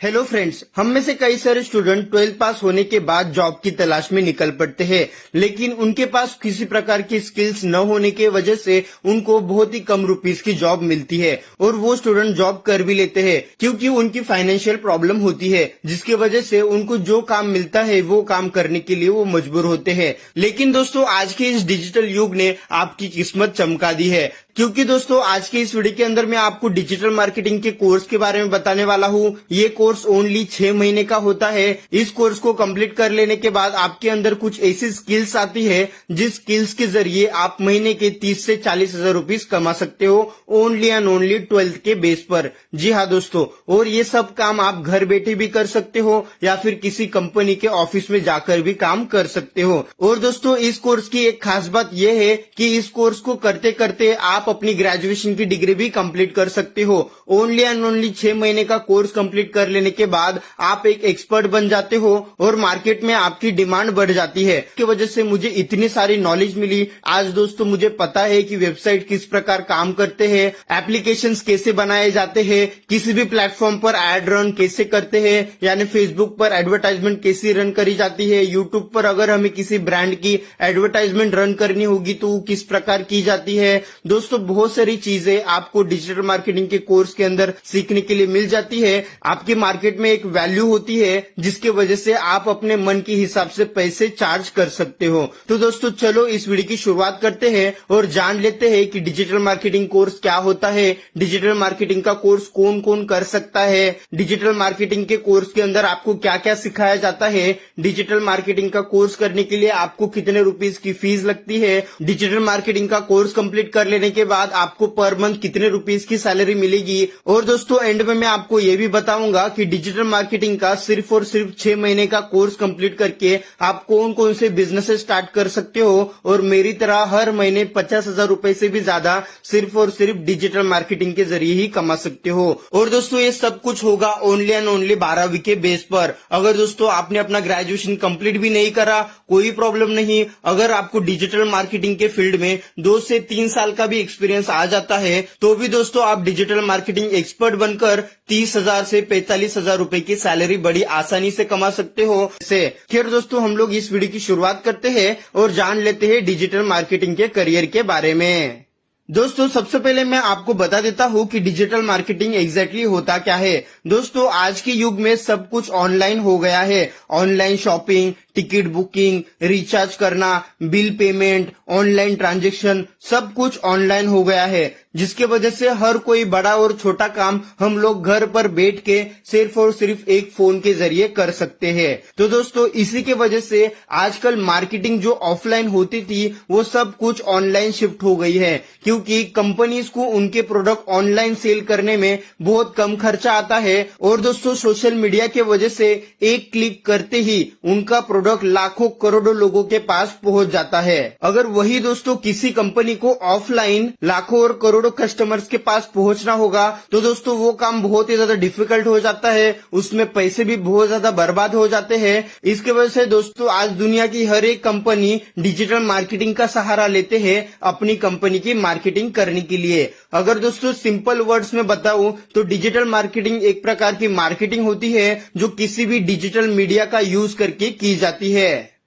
Hello friends, हम में से कई सारे स्टूडेंट 12th पास होने के बाद जॉब की तलाश में निकल पड़ते हैं, लेकिन उनके पास किसी प्रकार की स्किल्स न होने की वजह से उनको बहुत ही कम रुपीस की जॉब मिलती है और वो स्टूडेंट जॉब कर भी लेते हैं क्योंकि उनकी फाइनेंशियल प्रॉब्लम होती है, जिसकी वजह से उनको जो काम मिलता है वो काम करने के लिए वो मजबूर होते हैं। लेकिन दोस्तों, आज के इस डिजिटल युग ने आपकी किस्मत चमका दी है, क्योंकि दोस्तों आज के इस वीडियो के अंदर मैं आपको डिजिटल मार्केटिंग के कोर्स के बारे में बताने वाला हूँ। ये कोर्स ओनली 6 महीने का होता है। इस कोर्स को कंप्लीट कर लेने के बाद आपके अंदर कुछ ऐसी स्किल्स आती है जिस स्किल्स के जरिए आप महीने के 30 से 40 हजार रुपीज कमा सकते हो, ओनली एंड ओनली 12th के बेस पर। जी हाँ दोस्तों, और ये सब काम आप घर बैठे भी कर सकते हो या फिर किसी कंपनी के ऑफिस में जाकर भी काम कर सकते हो। और दोस्तों, इस कोर्स की एक खास बात यह है कि इस कोर्स को करते करते आप अपनी ग्रेजुएशन की डिग्री भी कंप्लीट कर सकते हो। ओनली एंड ओनली 6 महीने का कोर्स कंप्लीट कर लेने के बाद आप एक एक्सपर्ट बन जाते हो और मार्केट में आपकी डिमांड बढ़ जाती है। इसकी वजह से मुझे इतनी सारी नॉलेज मिली। आज दोस्तों मुझे पता है कि वेबसाइट किस प्रकार काम करते हैं, एप्लीकेशंस कैसे बनाए जाते हैं, किसी भी प्लेटफॉर्म पर एड रन कैसे करते हैं, यानी फेसबुक पर एडवर्टाइजमेंट कैसे रन करी जाती है, यूट्यूब पर अगर हमें किसी ब्रांड की एडवर्टाइजमेंट रन करनी होगी तो किस प्रकार की जाती है। दोस्तों, बहुत सारी चीजें आपको डिजिटल मार्केटिंग के कोर्स के अंदर सीखने के लिए मिल जाती है। आपके मार्केट में एक वैल्यू होती है जिसके वजह से आप अपने मन के हिसाब से पैसे चार्ज कर सकते हो। तो दोस्तों चलो इस वीडियो की शुरुआत करते हैं और जान लेते हैं कि डिजिटल मार्केटिंग कोर्स क्या होता है, डिजिटल मार्केटिंग का कोर्स कौन कौन कर सकता है, डिजिटल मार्केटिंग के कोर्स के अंदर आपको क्या क्या सिखाया जाता है, डिजिटल मार्केटिंग का कोर्स करने के लिए आपको कितने रुपीस की फीस लगती है, डिजिटल मार्केटिंग का कोर्स कंप्लीट कर लेने के बाद आपको पर मंथ कितने रुपीस की सैलरी मिलेगी। और दोस्तों एंड में मैं आपको ये भी बताऊंगा कि डिजिटल मार्केटिंग का सिर्फ और सिर्फ 6 महीने का कोर्स कंप्लीट करके आप कौन कौन से बिजनेस स्टार्ट कर सकते हो और मेरी तरह हर महीने 50,000 रुपए से भी ज्यादा सिर्फ और सिर्फ डिजिटल मार्केटिंग के जरिए ही कमा सकते हो। और दोस्तों ये सब कुछ होगा ओनली एंड ओनली 12वीं के बेस पर। अगर दोस्तों आपने अपना ग्रेजुएशन कंप्लीट भी नहीं करा, कोई प्रॉब्लम नहीं। अगर आपको डिजिटल मार्केटिंग के फील्ड में 2 से 3 साल का भी एक्सपीरियंस आ जाता है तो भी दोस्तों आप डिजिटल मार्केटिंग एक्सपर्ट बनकर 30,000 से 45,000 रुपए की सैलरी बड़ी आसानी से कमा सकते हो। खैर दोस्तों, हम लोग इस वीडियो की शुरुआत करते हैं और जान लेते हैं डिजिटल मार्केटिंग के करियर के बारे में। दोस्तों सबसे पहले मैं आपको बता देता हूँ कि डिजिटल मार्केटिंग एग्जैक्टली होता क्या है। दोस्तों आज के युग में सब कुछ ऑनलाइन हो गया है। Online shopping, ticket booking, recharge करना, बिल पेमेंट, ऑनलाइन ट्रांजैक्शन, सब कुछ ऑनलाइन हो गया है, जिसके वजह से हर कोई बड़ा और छोटा काम हम लोग घर पर बैठ के सिर्फ और सिर्फ एक फोन के जरिए कर सकते हैं। तो दोस्तों इसी के वजह से आजकल मार्केटिंग जो ऑफलाइन होती थी वो सब कुछ ऑनलाइन शिफ्ट हो गई है, क्योंकि कंपनीज को उनके प्रोडक्ट ऑनलाइन सेल करने में बहुत कम खर्चा आता है। और दोस्तों सोशल मीडिया के वजह से एक क्लिक करते ही उनका प्रोडक्ट लाखों करोड़ों लोगों के पास पहुंच जाता है। अगर वही दोस्तों किसी कंपनी को ऑफलाइन लाखों और करोड़ों कस्टमर्स के पास पहुंचना होगा तो दोस्तों वो काम बहुत ही ज्यादा डिफिकल्ट हो जाता है, उसमें पैसे भी बहुत ज्यादा बर्बाद हो जाते हैं। इसके वजह से दोस्तों आज दुनिया की हर एक कंपनी डिजिटल मार्केटिंग का सहारा लेते हैं अपनी कंपनी की मार्केटिंग करने के लिए। अगर दोस्तों सिंपल वर्ड्स में बताऊं तो डिजिटल मार्केटिंग एक प्रकार की मार्केटिंग होती है जो किसी भी डिजिटल मीडिया का यूज करके की जाती है।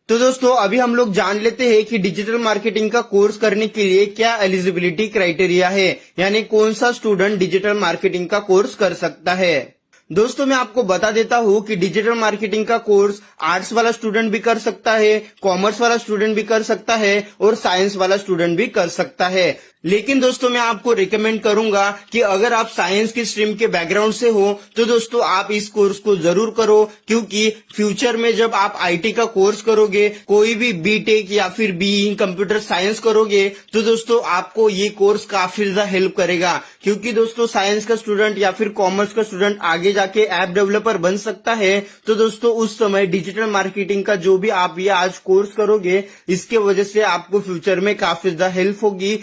तो दोस्तों अभी हम लोग जान लेते हैं कि डिजिटल मार्केटिंग का कोर्स करने के लिए क्या एलिजिबिलिटी क्राइटेरिया है, यानी कौन सा स्टूडेंट डिजिटल मार्केटिंग का कोर्स कर सकता है। दोस्तों मैं आपको बता देता हूँ कि डिजिटल मार्केटिंग का कोर्स आर्ट्स वाला स्टूडेंट भी कर सकता है, कॉमर्स वाला स्टूडेंट भी कर सकता है और साइंस वाला स्टूडेंट भी कर सकता है। लेकिन दोस्तों मैं आपको रिकमेंड करूंगा कि अगर आप साइंस की स्ट्रीम के बैकग्राउंड से हो तो दोस्तों आप इस कोर्स को जरूर करो, क्योंकि फ्यूचर में जब आप आईटी का कोर्स करोगे, कोई भी बीटेक या फिर बीई इन कंप्यूटर साइंस करोगे तो दोस्तों आपको ये कोर्स काफी ज्यादा हेल्प करेगा। क्योंकि दोस्तों साइंस का स्टूडेंट या फिर कॉमर्स का स्टूडेंट आगे जाके ऐप डेवलपर बन सकता है, तो दोस्तों उस समय डिजिटल मार्केटिंग का जो भी आप ये आज कोर्स करोगे इसके वजह से आपको फ्यूचर में काफी ज्यादा हेल्प होगी।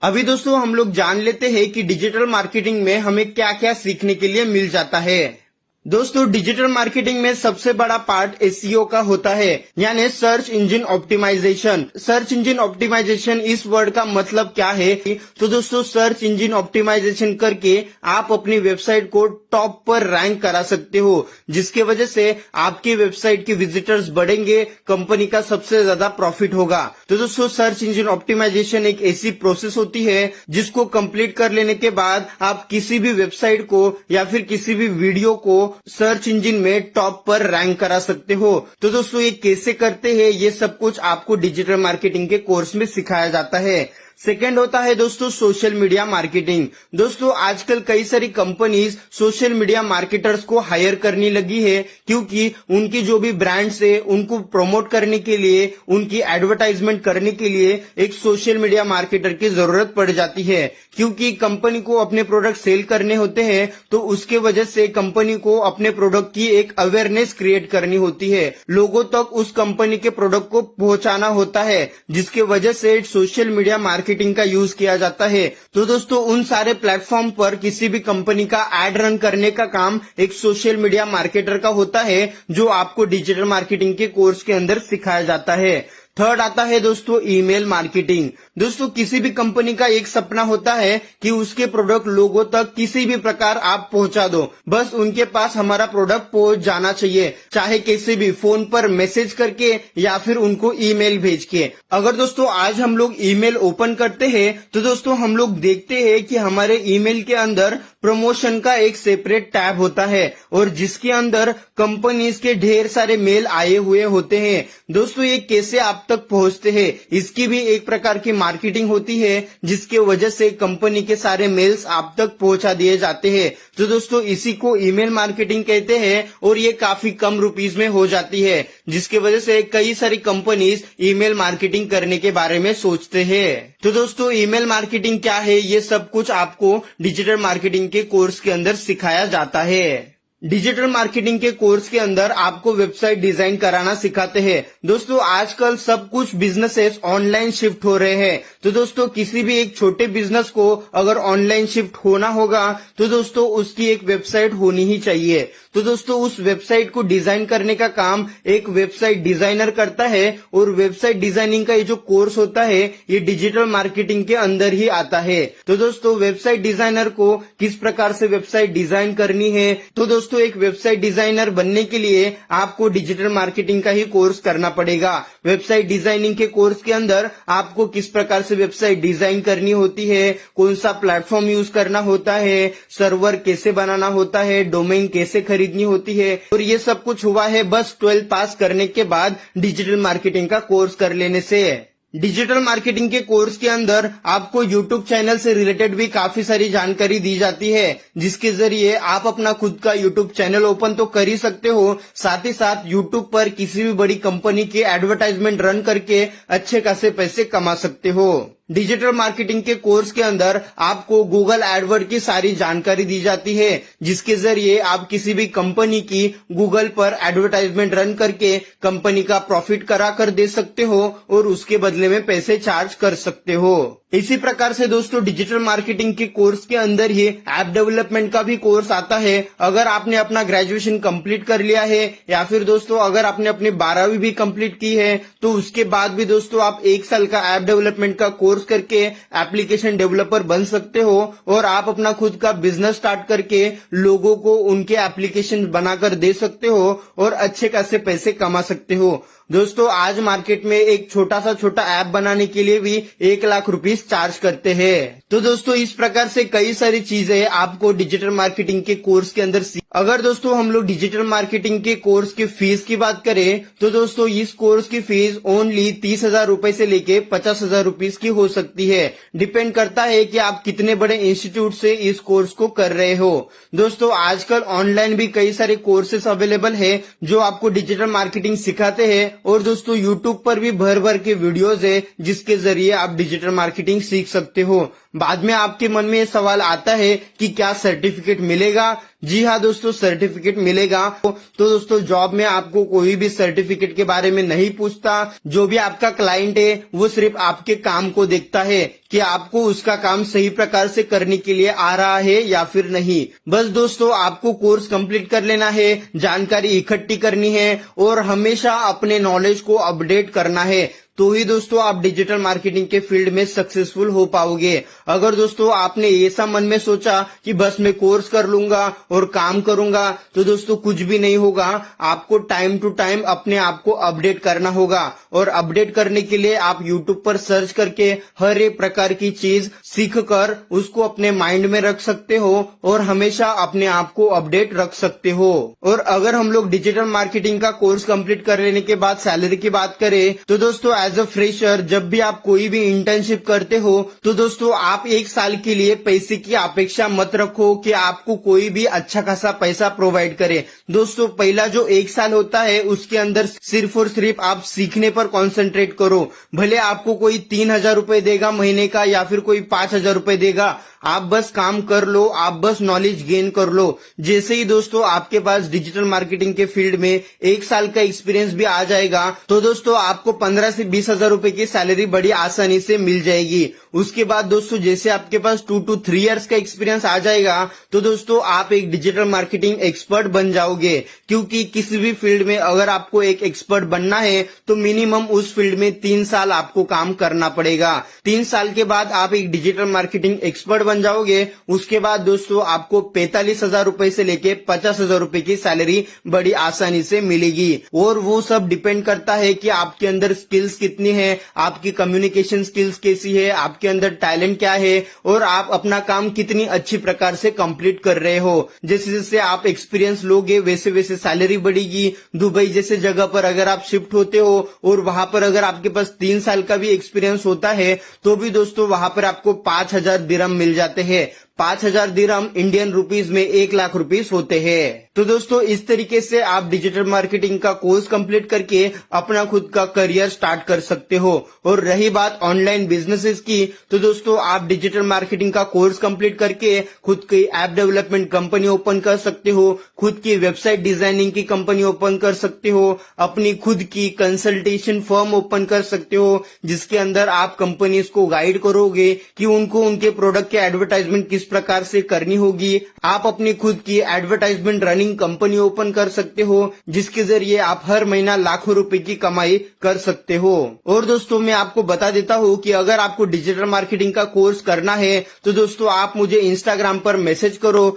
अभी दोस्तों हम लोग जान लेते हैं कि डिजिटल मार्केटिंग में हमें क्या क्या सीखने के लिए मिल जाता है। दोस्तों डिजिटल मार्केटिंग में सबसे बड़ा पार्ट एसईओ का होता है, यानी search engine optimisation. Search engine optimisation इस वर्ड का मतलब क्या है? तो दोस्तों सर्च इंजन ऑप्टिमाइजेशन करके आप अपनी वेबसाइट को टॉप पर रैंक करा सकते हो, जिसके वजह से आपकी वेबसाइट के विजिटर्स बढ़ेंगे, कंपनी का सबसे ज्यादा प्रॉफिट होगा। तो दोस्तों सर्च इंजन ऑप्टिमाइजेशन एक ऐसी प्रोसेस होती है जिसको कंप्लीट कर लेने के बाद आप किसी भी वेबसाइट को या फिर किसी भी वीडियो को सर्च इंजन में टॉप पर रैंक करा सकते हो। तो दोस्तों ये कैसे करते हैं, ये सब कुछ आपको डिजिटल मार्केटिंग के कोर्स में सिखाया जाता है। सेकेंड होता है दोस्तों सोशल मीडिया मार्केटिंग। दोस्तों आजकल कई सारी कंपनीज सोशल मीडिया मार्केटर्स को हायर करने लगी है, क्योंकि उनकी जो भी ब्रांड्स है उनको प्रमोट करने के लिए, उनकी एडवर्टाइजमेंट करने के लिए एक सोशल मीडिया मार्केटर की जरूरत पड़ जाती है। क्योंकि कंपनी को अपने प्रोडक्ट सेल करने होते हैं, तो उसके वजह से कंपनी को अपने प्रोडक्ट की एक अवेयरनेस क्रिएट करनी होती है, लोगों तक उस कंपनी के प्रोडक्ट को पहुंचाना होता है, जिसके वजह से सोशल मीडिया मार्केटिंग का यूज किया जाता है। तो दोस्तों उन सारे प्लेटफॉर्म पर किसी भी कंपनी का एड रन करने का काम एक सोशल मीडिया मार्केटर का होता है, जो आपको डिजिटल मार्केटिंग के कोर्स के अंदर सिखाया जाता है। थर्ड आता है दोस्तों ईमेल मार्केटिंग। दोस्तों किसी भी कंपनी का एक सपना होता है कि उसके प्रोडक्ट लोगों तक किसी भी प्रकार आप पहुंचा दो, बस उनके पास हमारा प्रोडक्ट पहुंच जाना चाहिए, चाहे किसी भी फोन पर मैसेज करके या फिर उनको ईमेल भेज के। अगर दोस्तों आज हम लोग ईमेल ओपन करते हैं तो दोस्तों हम लोग देखते हैं कि हमारे ईमेल के अंदर प्रमोशन का एक सेपरेट टैब होता है, और जिसके अंदर कंपनीज के ढेर सारे मेल आए हुए होते हैं। दोस्तों ये कैसे आप तक पहुंचते हैं, इसकी भी एक प्रकार की मार्केटिंग होती है, जिसके वजह से कंपनी के सारे मेल्स आप तक पहुंचा दिए जाते हैं। तो दोस्तों इसी को ईमेल मार्केटिंग कहते हैं, और ये काफी कम रुपीस में हो जाती है, जिसकी वजह से कई सारी कंपनीज ईमेल मार्केटिंग करने के बारे में सोचते हैं। तो दोस्तों ईमेल मार्केटिंग क्या है, ये सब कुछ आपको डिजिटल मार्केटिंग के कोर्स के अंदर सिखाया जाता है। डिजिटल मार्केटिंग के कोर्स के अंदर आपको वेबसाइट डिजाइन कराना सिखाते हैं। दोस्तों आजकल सब कुछ बिजनेसेस ऑनलाइन शिफ्ट हो रहे हैं, तो दोस्तों किसी भी एक छोटे बिजनेस को अगर ऑनलाइन शिफ्ट होना होगा तो दोस्तों उसकी एक वेबसाइट होनी ही चाहिए। तो दोस्तों उस वेबसाइट को डिजाइन करने का काम एक वेबसाइट डिजाइनर करता है, और वेबसाइट डिजाइनिंग का ये जो कोर्स होता है ये डिजिटल मार्केटिंग के अंदर ही आता है। तो दोस्तों वेबसाइट डिजाइनर को किस प्रकार से वेबसाइट डिजाइन करनी है, तो दोस्तों एक वेबसाइट डिजाइनर बनने के लिए आपको डिजिटल मार्केटिंग का ही कोर्स करना पड़ेगा। वेबसाइट डिजाइनिंग के कोर्स के अंदर आपको किस प्रकार से वेबसाइट डिजाइन करनी होती है, कौन सा प्लेटफॉर्म यूज करना होता है, सर्वर कैसे बनाना होता है, डोमेन कैसे खरीदनी होती है, और ये सब कुछ हुआ है बस 12 पास करने के बाद डिजिटल मार्केटिंग का कोर्स कर लेने से। डिजिटल मार्केटिंग के कोर्स के अंदर आपको यूट्यूब चैनल से रिलेटेड भी काफी सारी जानकारी दी जाती है, जिसके जरिए आप अपना खुद का यूट्यूब चैनल ओपन तो कर ही सकते हो, साथ ही साथ यूट्यूब पर किसी भी बड़ी कंपनी की एडवर्टाइजमेंट रन करके अच्छे खासे पैसे कमा सकते हो। डिजिटल मार्केटिंग के कोर्स के अंदर आपको गूगल एडवर्ड की सारी जानकारी दी जाती है, जिसके जरिए आप किसी भी कंपनी की गूगल पर एडवर्टाइजमेंट रन करके कंपनी का प्रॉफिट करा कर दे सकते हो, और उसके बदले में पैसे चार्ज कर सकते हो। इसी प्रकार से दोस्तों डिजिटल मार्केटिंग के कोर्स के अंदर ही ऐप डेवलपमेंट का भी कोर्स आता है। अगर आपने अपना ग्रेजुएशन कंप्लीट कर लिया है, या फिर दोस्तों अगर आपने अपनी 12वीं भी कंप्लीट की है, तो उसके बाद भी दोस्तों आप 1 साल का ऐप डेवलपमेंट का कोर्स करके एप्लीकेशन डेवलपर बन सकते हो, और आप अपना खुद का बिजनेस स्टार्ट करके लोगों को उनके एप्लीकेशन बनाकर दे सकते हो, और अच्छे खासे पैसे कमा सकते हो। दोस्तों आज मार्केट में एक छोटा ऐप बनाने के लिए भी 1 लाख रुपीस चार्ज करते हैं। तो दोस्तों इस प्रकार से कई सारी चीजें आपको डिजिटल मार्केटिंग के कोर्स के अंदर अगर दोस्तों हम लोग डिजिटल मार्केटिंग के कोर्स की फीस की बात करें, तो दोस्तों इस कोर्स की फीस ओनली 30,000 रुपए से लेके 50,000 रुपीस की हो सकती है। डिपेंड करता है कि आप कितने बड़े इंस्टीट्यूट से इस कोर्स को कर रहे हो। दोस्तों आजकल ऑनलाइन भी कई सारे कोर्सेस अवेलेबल है जो आपको डिजिटल मार्केटिंग सिखाते हैं, और दोस्तों यूट्यूब पर भी भर भर के वीडियोस है जिसके जरिए आप डिजिटल मार्केटिंग सीख सकते हो। बाद में आपके मन में ये सवाल आता है कि क्या सर्टिफिकेट मिलेगा, जी हाँ दोस्तों, सर्टिफिकेट मिलेगा। तो दोस्तों जॉब में आपको कोई भी सर्टिफिकेट के बारे में नहीं पूछता। जो भी आपका क्लाइंट है वो सिर्फ आपके काम को देखता है कि आपको उसका काम सही प्रकार से करने के लिए आ रहा है या फिर नहीं। बस दोस्तों आपको कोर्स कंप्लीट कर लेना है, जानकारी इकट्ठी करनी है और हमेशा अपने नॉलेज को अपडेट करना है, तो ही दोस्तों आप डिजिटल मार्केटिंग के फील्ड में सक्सेसफुल हो पाओगे। अगर दोस्तों आपने ऐसा मन में सोचा कि बस मैं कोर्स कर लूंगा और काम करूंगा, तो दोस्तों कुछ भी नहीं होगा। आपको टाइम टू टाइम अपने आप को अपडेट करना होगा और अपडेट करने के लिए आप यूट्यूब पर सर्च करके हर एक प्रकार की चीज सीख कर उसको अपने माइंड में रख सकते हो और हमेशा अपने आप को अपडेट रख सकते हो। और अगर हम लोग डिजिटल मार्केटिंग का कोर्स कंप्लीट कर लेने के बाद सैलरी की बात करें, तो दोस्तों एज अ फ्रेशर जब भी आप कोई भी इंटर्नशिप करते हो, तो दोस्तों आप 1 साल के लिए पैसे की अपेक्षा मत रखो कि आपको कोई भी अच्छा खासा पैसा प्रोवाइड करे। दोस्तों पहला जो 1 साल होता है उसके अंदर सिर्फ और सिर्फ आप सीखने पर कॉन्सेंट्रेट करो। भले आपको कोई 3,000 रुपए देगा महीने का या फिर कोई 5,000 रुपए देगा, आप बस काम कर लो, आप बस नॉलेज गेन कर लो। जैसे ही दोस्तों आपके पास डिजिटल मार्केटिंग के फील्ड में 1 साल का एक्सपीरियंस भी आ जाएगा, तो दोस्तों आपको 15 से 20,000 रुपए की सैलरी बड़ी आसानी से मिल जाएगी। उसके बाद दोस्तों जैसे आपके पास 2 to 3 इयर्स का एक्सपीरियंस आ जाएगा, तो दोस्तों आप एक डिजिटल मार्केटिंग एक्सपर्ट बन जाओगे। क्योंकि किसी भी फील्ड में अगर आपको एक एक्सपर्ट बनना है तो मिनिमम उस फील्ड में 3 साल आपको काम करना पड़ेगा। 3 साल के बाद आप एक डिजिटल मार्केटिंग एक्सपर्ट बन जाओगे। उसके बाद दोस्तों आपको 45,000 रुपए से लेके 50,000 रुपए की सैलरी बड़ी आसानी से मिलेगी। और वो सब डिपेंड करता है कि आपके अंदर स्किल्स कितनी है, आपकी कम्युनिकेशन स्किल्स कैसी है, आपके अंदर टैलेंट क्या है और आप अपना काम कितनी अच्छी प्रकार से कंप्लीट कर रहे हो। जैसे जैसे आप एक्सपीरियंस लोगे वैसे वैसे सैलरी बढ़ेगी। दुबई जैसे जगह पर अगर आप शिफ्ट होते हो और वहां पर अगर आपके पास 3 साल का भी एक्सपीरियंस होता है, तो भी दोस्तों वहां पर आपको 5,000 दिरहम मिल जाते हैं। 5,000 दिरहम इंडियन रुपीज में 1 लाख रुपीज होते हैं। तो दोस्तों इस तरीके से आप डिजिटल मार्केटिंग का कोर्स कंप्लीट करके अपना खुद का करियर स्टार्ट कर सकते हो। और रही बात ऑनलाइन बिजनेसेस की, तो दोस्तों आप डिजिटल मार्केटिंग का कोर्स कंप्लीट करके खुद की ऐप डेवलपमेंट कंपनी ओपन कर सकते हो, खुद की वेबसाइट डिजाइनिंग की कंपनी ओपन कर सकते हो, अपनी खुद की कंसल्टेशन फर्म ओपन कर सकते हो, जिसके अंदर आप कंपनीज को गाइड करोगे कि उनको उनके प्रोडक्ट के एडवर्टाइजमेंट किस प्रकार से करनी होगी। आप अपनी खुद की एडवर्टाइजमेंट रनिंग कंपनी ओपन कर सकते हो, जिसके जरिए आप हर महीना लाखों रुपए की कमाई कर सकते हो। और दोस्तों मैं आपको बता देता हूँ कि अगर आपको डिजिटल मार्केटिंग का कोर्स करना है, तो दोस्तों आप मुझे इंस्टाग्राम पर मैसेज करो।